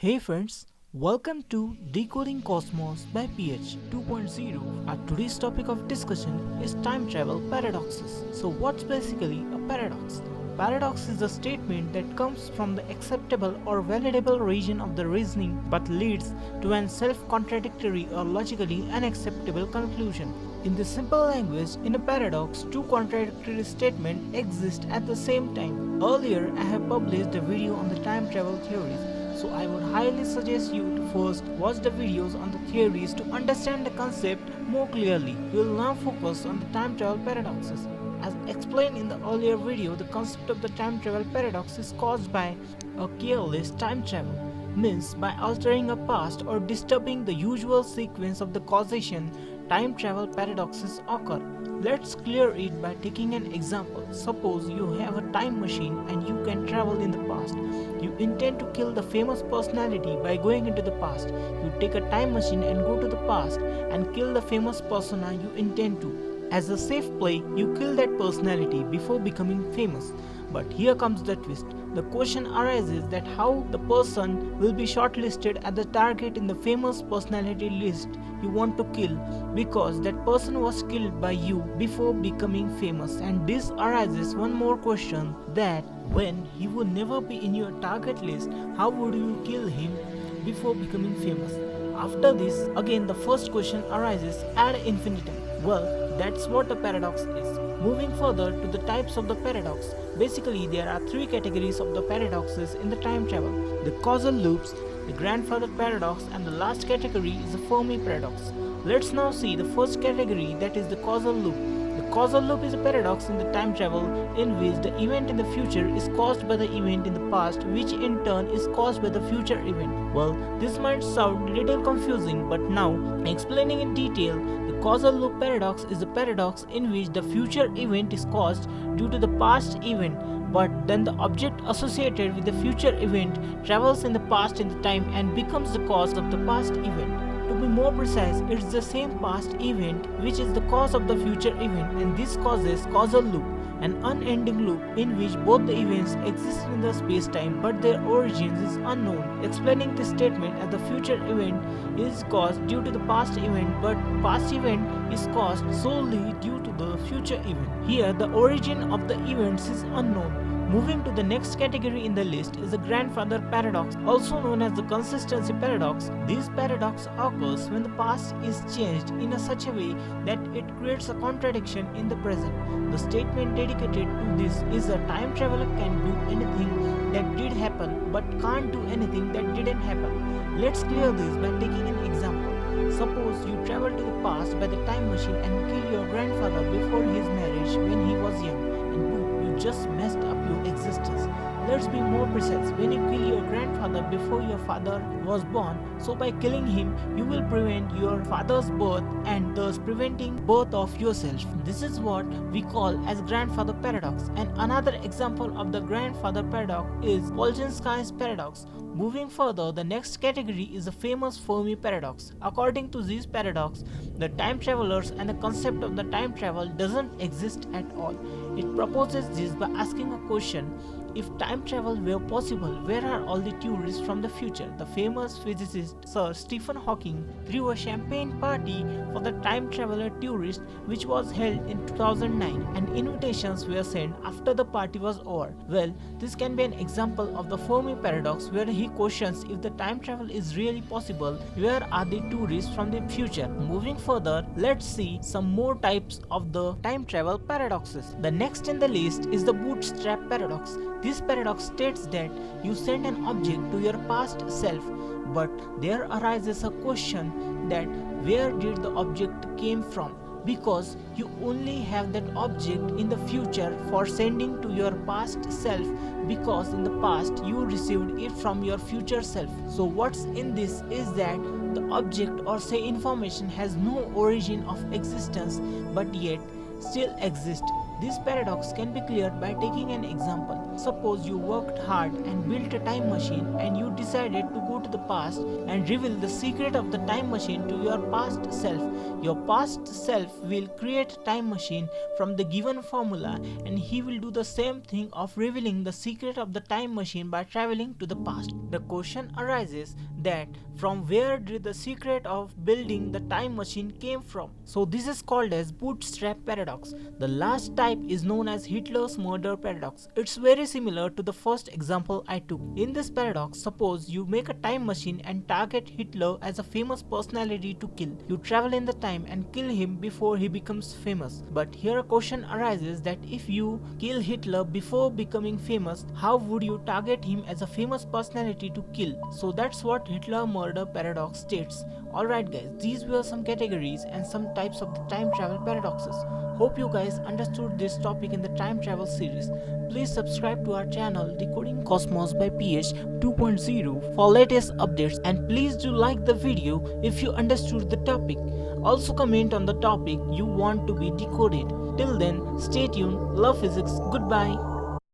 Hey friends, welcome to Decoding Cosmos by PH 2.0. Our today's topic of discussion is time travel paradoxes. So, what's basically a paradox? Paradox is a statement that comes from the acceptable or validable region of the reasoning but leads to an self contradictory or logically unacceptable conclusion. In the simple language, in a paradox, two contradictory statements exist at the same time. Earlier, I have published a video on the time travel theories, so I would highly suggest you to first watch the videos on the theories to understand the concept more clearly. We will now focus on the time travel paradoxes. As explained in the earlier video, the concept of the time travel paradox is caused by a careless time travel, means by altering a past or disturbing the usual sequence of the causation. Time travel paradoxes occur. Let's clear it by taking an example. Suppose you have a time machine and you can travel in the past. You intend to kill the famous personality by going into the past. You take a time machine and go to the past and kill the famous persona you intend to. As a safe play, you kill that personality before becoming famous. But here comes the twist. The question arises that how the person will be shortlisted as the target in the famous personality list you want to kill, because that person was killed by you before becoming famous. And this arises one more question, that when he would never be in your target list, how would you kill him before becoming famous? After this, again the first question arises ad infinitum. Well, that's what a paradox is. Moving further to the types of the paradox, basically there are three categories of the paradoxes in the time travel: the causal loops, the grandfather paradox, and the last category is the Fermi paradox. Let's now see the first category, that is the causal loop. The causal loop is a paradox in the time travel in which the event in the future is caused by the event in the past, which in turn is caused by the future event. Well, this might sound a little confusing, but now explaining in detail, the causal loop paradox is a paradox in which the future event is caused due to the past event, but then the object associated with the future event travels in the past in the time and becomes the cause of the past event. To be more precise, it's the same past event which is the cause of the future event, and this causes causal loop, an unending loop in which both the events exist in the space-time but their origins is unknown. Explaining this statement as the future event is caused due to the past event, but past event is caused solely due to the future event. Here, the origin of the events is unknown. Moving to the next category in the list is the grandfather paradox, also known as the consistency paradox. This paradox occurs when the past is changed in such a way that it creates a contradiction in the present. The statement dedicated to this is a time traveler can do anything that did happen but can't do anything that didn't happen. Let's clear this by taking an example. Suppose you travel to the past by the time machine and kill your grandfather before his marriage when he was young, and boom, you just messed up your existence. Let's be more precise. When you kill your grandfather before your father was born, so by killing him, you will prevent your father's birth and thus preventing birth of yourself. This is what we call as grandfather paradox. And another example of the grandfather paradox is Poljanski's paradox. Moving further, the next category is the famous Fermi paradox. According to this paradox, the time travelers and the concept of the time travel doesn't exist at all. It proposes this by asking a question: if time travel were possible, where are all the tourists from the future? The famous physicist Sir Stephen Hawking threw a champagne party for the time traveler tourists, which was held in 2009, and invitations were sent after the party was over. Well, this can be an example of the Fermi paradox, where he questions if the time travel is really possible, where are the tourists from the future? Moving further, let's see some more types of the time travel paradoxes. The next in the list is the bootstrap paradox. This paradox states that you send an object to your past self, but there arises a question that where did the object came from, because you only have that object in the future for sending to your past self, because in the past you received it from your future self. So what's in this is that the object or say information has no origin of existence but yet still exists. This paradox can be cleared by taking an example. Suppose you worked hard and built a time machine and you decided to go to the past and reveal the secret of the time machine to your past self. Your past self will create a time machine from the given formula, and he will do the same thing of revealing the secret of the time machine by traveling to the past. The question arises that from where did the secret of building the time machine came from? So this is called as bootstrap paradox. The last type is known as Hitler's murder paradox. It's very similar to the first example I took. In this paradox, suppose you make a time machine and target Hitler as a famous personality to kill. You travel in the time and kill him before he becomes famous. But here a question arises that if you kill Hitler before becoming famous, how would you target him as a famous personality to kill? So that's what Hitler murder paradox states. Alright guys, these were some categories and some types of the time travel paradoxes. Hope you guys understood this topic in the time travel series. Please subscribe to our channel Decoding Cosmos by PH 2.0 for latest updates, and please do like the video if you understood the topic. Also comment on the topic you want to be decoded. Till then, stay tuned, love physics, goodbye.